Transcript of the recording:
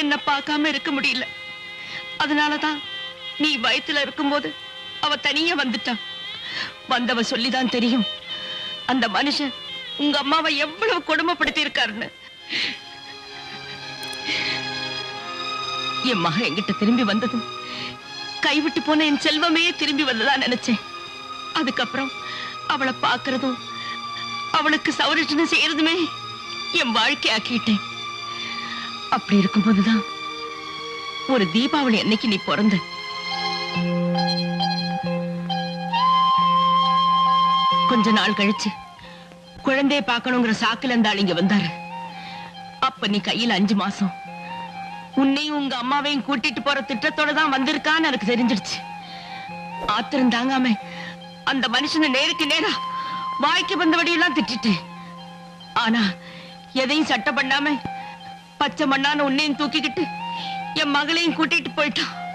என்ன பார்க்காம இருக்க முடியல. அதனாலதான் நீ வயத்துல இருக்கும்போது அவ தனியா வந்துட்டா. வந்தவ சொல்லிதான் தெரியும் அந்த மனுஷன் உங்க அம்மாவை எவ்வளவு கொடுமைப்படுத்தி இருக்காருன்னு. என் மக என்கிட்ட திரும்பி வந்ததும் கைவிட்டு போன என் செல்வமே திரும்பி வந்ததா நினைச்சேன். அதுக்கப்புறம் அவளை பாக்குறதும் அவளுக்கு சௌரட்சணம் செய்யறதுமே என் வாழ்க்கை ஆக்கிட்டேன். அப்படி இருக்கும்போதுதான் ஒரு தீபாவளி அன்னைக்கு நீ பிறந்த. கொஞ்ச நாள் கழிச்சு குழந்தைய பார்க்கணுங்கிற சாக்குல அந்த ஆள் இங்க வந்தாரு. அப்ப நீ கையில 5 மாசம் உன்னையும் உங்க அம்மாவையும் கூட்டிட்டு போற திட்டத்தோட தான் வந்திருக்கான்னு எனக்கு தெரிஞ்சிருச்சு. ஆத்திரம் தாங்காம அந்த மனுஷனை நேருக்கு நேரா வாய்க்கு வந்தபடியெல்லாம் திட்டிட்டு, ஆனா எதையும் சட்டை பண்ணாம பச்சை மண்ணான உன்னையும் தூக்கிக்கிட்டு என் மகளையும் கூட்டிட்டு போயிட்டான்.